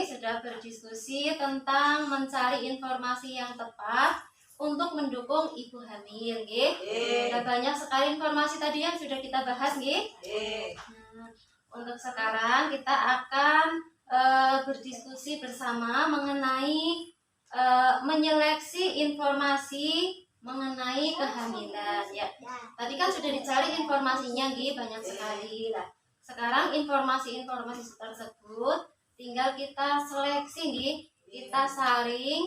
sudah berdiskusi tentang mencari informasi yang tepat untuk mendukung ibu hamil, dan banyak sekali informasi tadi yang sudah kita bahas, untuk sekarang kita akan berdiskusi bersama mengenai menyeleksi informasi mengenai kehamilan, ya. Tadi kan sudah dicari informasinya, banyak sekali lah. Sekarang informasi-informasi tersebut tinggal kita seleksi, kita saring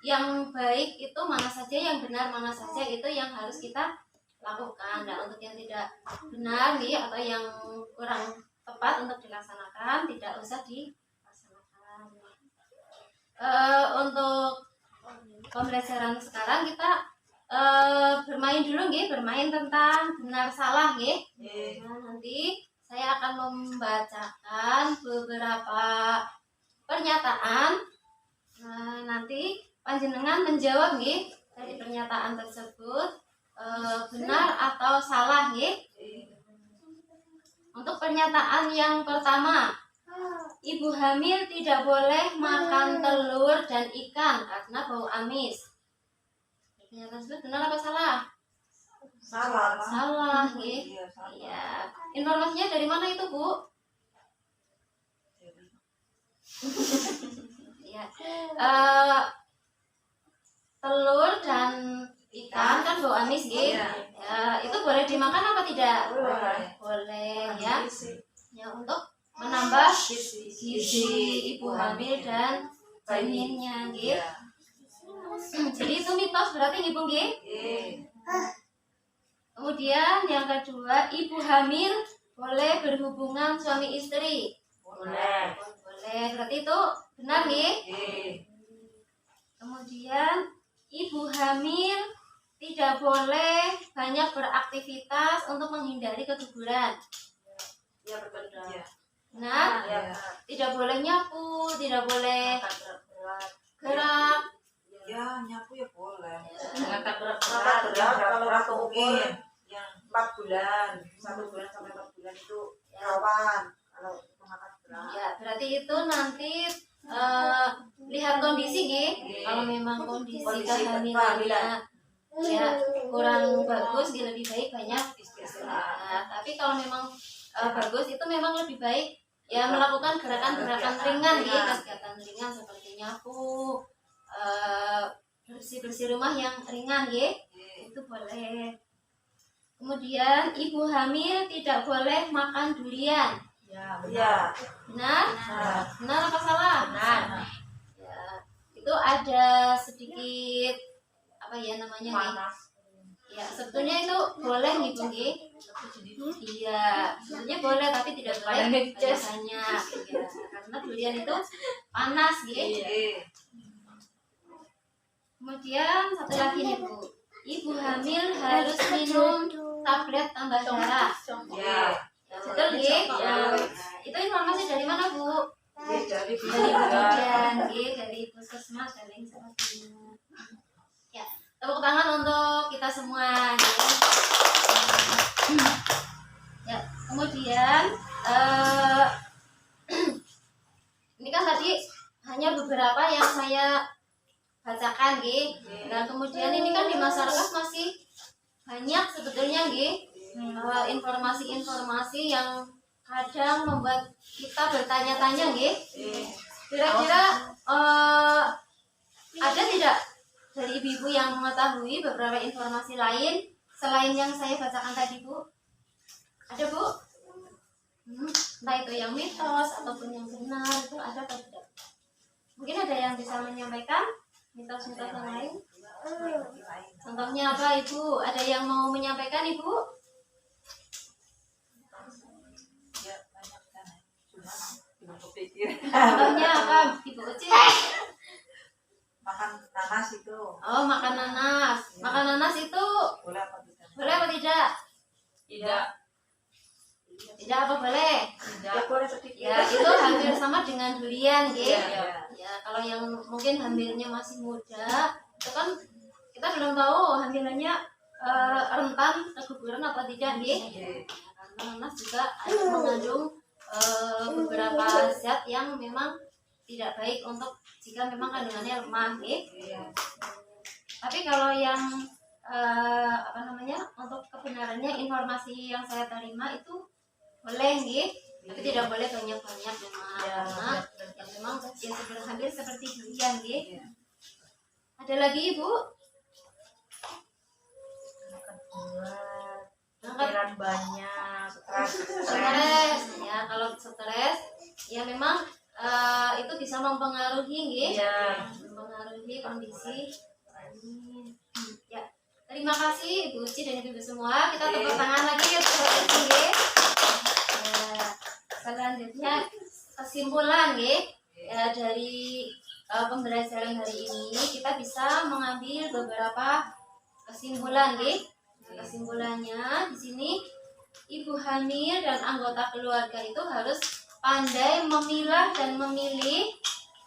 yang baik itu mana saja, yang benar mana saja, itu yang harus kita lakukan. Nah, untuk yang tidak benar atau yang kurang tepat untuk dilaksanakan tidak usah dilaksanakan. Untuk pembelajaran sekarang kita bermain dulu, bermain tentang benar salah, Nah, nanti saya akan membacakan beberapa pernyataan. Nah, nanti panjenengan menjawab, dari pernyataan tersebut benar atau salah, Untuk pernyataan yang pertama, ibu hamil tidak boleh makan telur dan ikan karena bau amis. Pernyataan tersebut benar apa salah? Salah. Salah, iya. Informasinya dari mana itu, Bu? Ya. Telur dan ikan kan bau amis, ya, itu boleh dimakan apa tidak? Boleh, ya. Ya, untuk menambah gizi ibu hamil dan janinnya, Jadi itu mitos berarti, Bu, Kemudian yang kedua, ibu hamil boleh berhubungan suami istri. Boleh. Berarti itu benar, Kemudian ibu hamil tidak boleh banyak beraktivitas untuk menghindari keguguran. Ya, benar. Benar? Ya. Tidak boleh nyapu, tidak boleh gerak. Ya, nyapu ya boleh. Angkat Berat kalau mungkin yang 4 bulan, 1 bulan sampai 4 bulan itu rawan kalau mengangkat berat. Ya, berarti itu nanti lihat kondisi, Kalau memang kondisi kehamilannya ya kurang bagus, lebih baik banyak istirahat. Tapi kalau memang bagus, itu memang lebih baik ya melakukan gerakan-gerakan ringan, kegiatan ringan seperti nyapu, bersih-bersih rumah yang ringan, itu boleh. Kemudian ibu hamil tidak boleh makan durian. Ya. Benar? Benar apa salah? Benar. Ya, itu ada sedikit apa ya namanya, Panas. Ya, sebetulnya itu boleh, Bu, Iya, sebetulnya boleh tapi tidak boleh banyak. Ya, karena durian itu panas, Kemudian satu lagi nih, Bu. Ibu hamil harus minum tablet tambah darah. Ya. Betul, Ya. Itu informasi dari mana, Bu? Dari bidan, dari puskesmas dan lain sebagainya. Ya, tepuk tangan untuk kita semua, Ya, kemudian ini kan tadi hanya beberapa yang saya bacakan, Nah, kemudian ini kan di masyarakat masih banyak sebetulnya, informasi-informasi yang kadang membuat kita bertanya-tanya, Kira-kira ada tidak dari ibu-ibu yang mengetahui beberapa informasi lain selain yang saya bacakan tadi, Bu? Ada, Bu? Entah itu yang mitos ataupun yang benar, itu ada atau tidak? Mungkin ada yang bisa menyampaikan mitos-mitos yang lain? Contohnya apa, Ibu? Ada yang mau menyampaikan, Ibu? Ya, banyak kan. Cuma belum kepikir. Contohnya apa, Ibu Uci? Makan nanas itu. Oh, makan nanas. Makan nanas itu Boleh apa tidak? boleh apa tidak? Tidak. Tidak apa boleh? Ya, boleh sedikit. Ya, itu hampir sama dengan durian, Iya. Ya, kalau yang mungkin hamilnya masih muda, itu kan kita belum tahu hamilannya rentan keguguran apa tidak, Karena nanas juga ada mengandung beberapa zat yang memang tidak baik untuk jika memang kandungannya lemah nggih. Tapi kalau yang untuk kebenarannya informasi yang saya terima itu boleh nggih, tapi tidak boleh banyak-banyak memang karena yang memang yang hampir seperti durian nggih. Ada lagi Ibu? Pikiran banyak, Stres ya, kalau stres ya memang itu bisa mempengaruhi nggih, mempengaruhi kondisi. Ya, terima kasih Ibu Uci dan Ibu semua. Kita tepuk tangan lagi ya untuk Ibu nggih. Selanjutnya kesimpulan nggih dari pembelajaran hari ini kita bisa mengambil beberapa kesimpulan nggih. Kesimpulannya di sini ibu hamil dan anggota keluarga itu harus pandai memilah dan memilih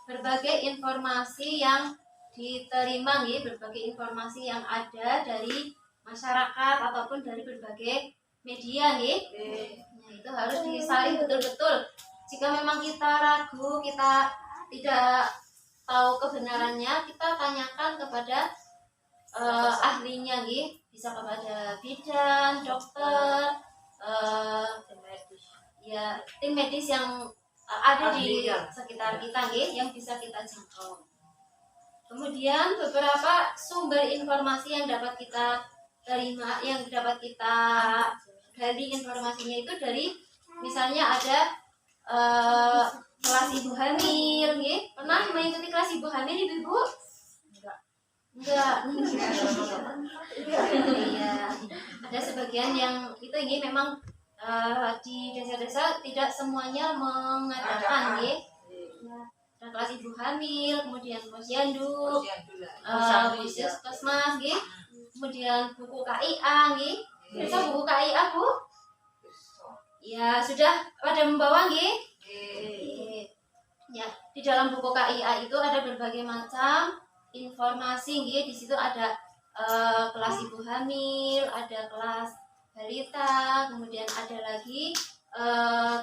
berbagai informasi yang diterima nih, berbagai informasi yang ada dari masyarakat ataupun dari berbagai media nih. Nah, itu harus disaring betul-betul. Jika memang kita ragu, kita tidak tahu kebenarannya, kita tanyakan kepada ahlinya nih, bisa kepada bidan, dokter, tim medis yang ada di sekitar kita nih, yang bisa kita jangkau. Kemudian beberapa sumber informasi yang dapat kita terima, yang dapat kita gali informasinya itu dari misalnya ada kelas ibu hamil, nih. Pernah mengikuti kelas ibu hamil Ibu? Enggak. Iya. Ada sebagian yang itu ini memang di desa-desa tidak semuanya mengadakan, nih. Ada kelas ibu hamil, kemudian posyandu, puskesmas, nih. Kemudian buku KIA, nih. Bisa buku KIA, Bu? Ya, sudah pada membawa, nih. Ya, di dalam buku KIA itu ada berbagai macam informasi, gitu. Di situ ada kelas ibu hamil, ada kelas balita, kemudian ada lagi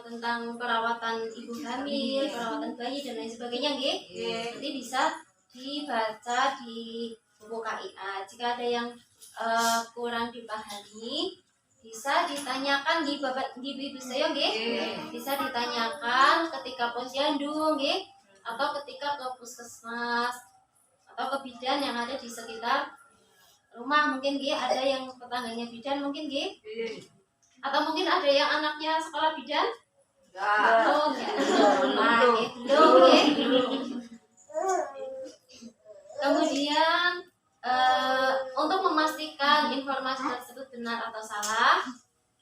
tentang perawatan ibu hamil, perawatan bayi dan lain sebagainya, gitu. Nanti bisa dibaca di buku KIA. Jika ada yang kurang dipahami, bisa ditanyakan di bapak di ibu saya, gitu. Bisa ditanyakan ketika posyandu, gitu, atau ketika ke puskesmas atau ke bidan yang ada di sekitar rumah. Mungkin ada yang tetangganya bidan, mungkin atau mungkin ada yang anaknya sekolah bidan. Kemudian untuk memastikan informasi tersebut benar atau salah,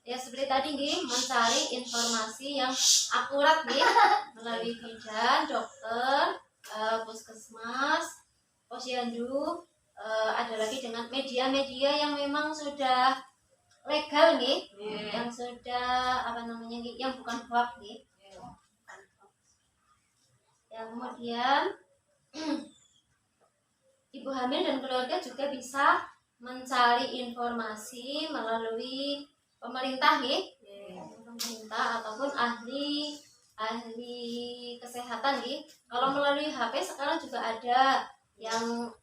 ya seperti tadi mencari informasi yang akurat melalui bidan, dokter, puskesmas, posyandu, ada lagi dengan media-media yang memang sudah legal yang sudah yang bukan hoax Ya, kemudian ibu hamil dan keluarga juga bisa mencari informasi melalui pemerintah pemerintah ataupun ahli kesehatan Kalau melalui HP sekarang juga ada yang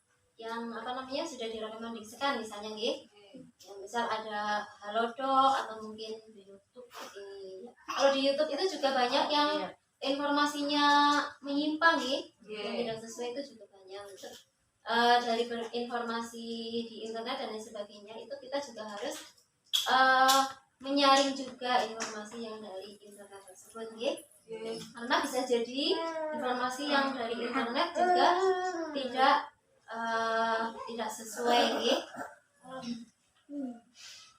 sudah direkomendasikan, misalnya yang misal ada Halodoc atau mungkin di YouTube. Kalau di YouTube itu juga banyak yang informasinya menyimpang yang tidak sesuai, itu juga banyak. Dari berinformasi di internet dan lain sebagainya, itu kita juga harus menyaring juga informasi yang dari internet tersebut karena bisa jadi informasi yang dari internet juga tidak sesuai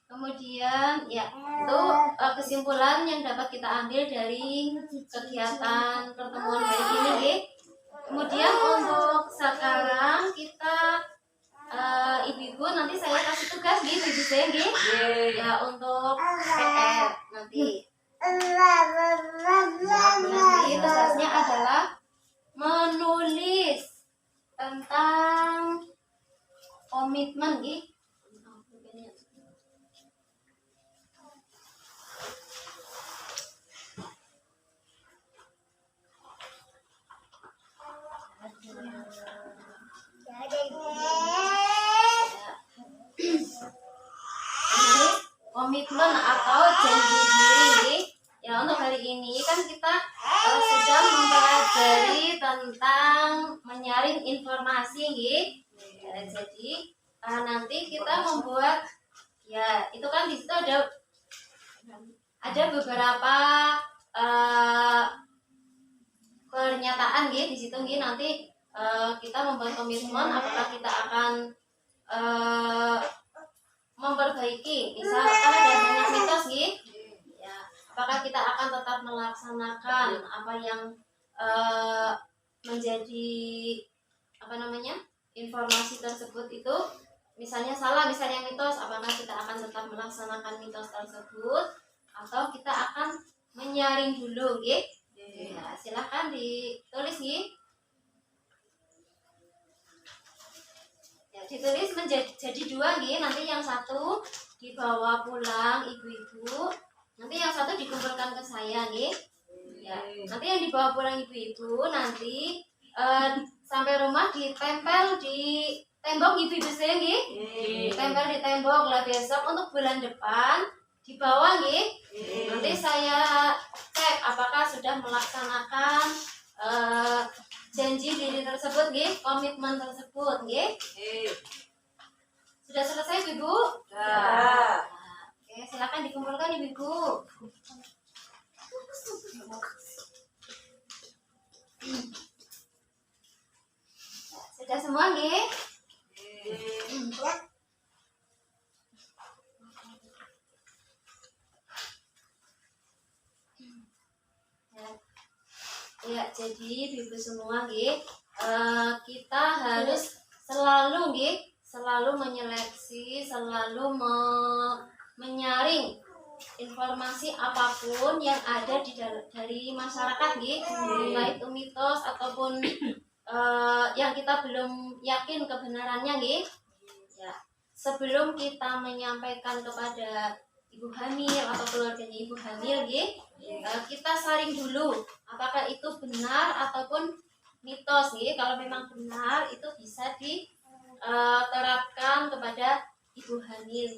Kemudian ya itu kesimpulan yang dapat kita ambil dari kegiatan pertemuan hari ini Kemudian untuk sekarang kita ibu-ibu nanti saya kasih tugas ibu saya ya untuk PR nanti tugasnya adalah menulis tentang komitmen komitmen atau janji diri. Ya, untuk hari ini kan kita sedang mempelajari tentang menyaring informasi, jadi nanti kita membuat, ya itu kan di situ ada beberapa pernyataan di situ nanti kita membuat komitmen apakah kita akan memperbaiki, misal kan ada banyak mitos ya, apakah kita akan tetap melaksanakan apa yang menjadi informasi tersebut itu, misalnya salah, misalnya mitos, apakah kita akan tetap melaksanakan mitos tersebut atau kita akan menyaring dulu, ya, silahkan ditulis, ya, ditulis jadi dua, nanti yang satu dibawa pulang ibu-ibu, nanti yang satu dikumpulkan ke saya, ya, nanti yang dibawa pulang ibu-ibu nanti sampai rumah ditempel di tembok ibu-ibu saya, ditempel di tembok lah, besok untuk bulan depan dibawa, nanti saya cek apakah sudah melaksanakan janji diri tersebut, komitmen tersebut, sudah selesai ibu? Ya. Oke, silakan dikumpulkan ibu. Sudah semua, ya, jadi ibu semua, kita harus selalu menyeleksi, selalu menyaring informasi apapun yang ada dari masyarakat, baik itu mitos ataupun yang kita belum yakin kebenarannya, ya, sebelum kita menyampaikan kepada ibu hamil atau keluarganya ibu hamil, kita saring dulu apakah itu benar ataupun mitos, kalau memang benar itu bisa diterapkan kepada ibu hamil,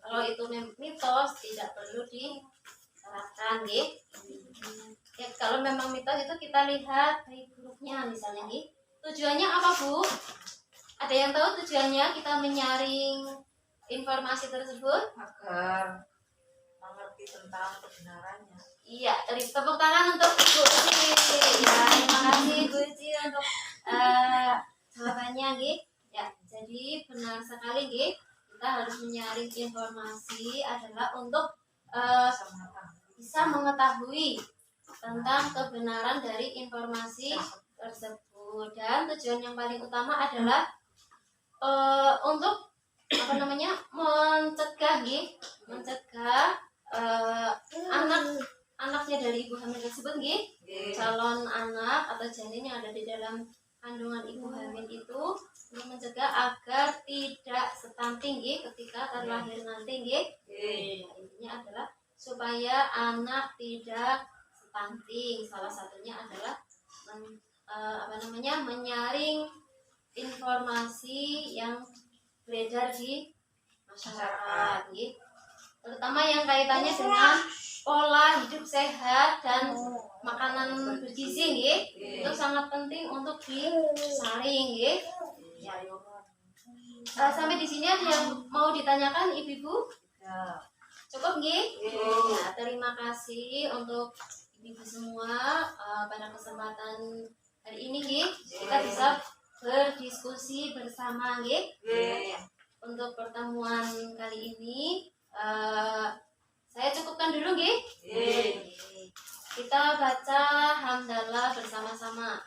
kalau itu mitos tidak perlu diterapkan, ya, kalau memang mitos itu kita lihat baik buruknya, misalnya, tujuannya apa, Bu? Ada yang tahu tujuannya kita menyaring informasi tersebut? Agar mengerti tentang kebenarannya. Iya, tepuk tangan untuk Bu Uci. Ya, terima kasih Bu Uci untuk jawabannya, ya, jadi benar sekali, kita harus menyaring informasi adalah untuk bisa mengetahui tentang kebenaran dari informasi tersebut, dan tujuan yang paling utama adalah untuk mencegah anaknya dari ibu hamil tersebut, calon anak atau janin yang ada di dalam kandungan ibu hamil itu, untuk mencegah agar tidak stunting, ketika terlahir nanti, intinya adalah supaya anak tidak stunting. Salah satunya adalah menyaring informasi yang beredar di masyarakat, terutama yang kaitannya dengan pola hidup sehat dan makanan bergizi, itu sangat penting untuk disaring, ya. Sampai di sini ada yang mau ditanyakan ibu-ibu? Ya. Cukup, ya, terima kasih untuk ibu semua. Pada kesempatan hari ini, kita bisa berdiskusi bersama, untuk pertemuan kali ini saya cukupkan dulu, kita baca hamdalah bersama-sama.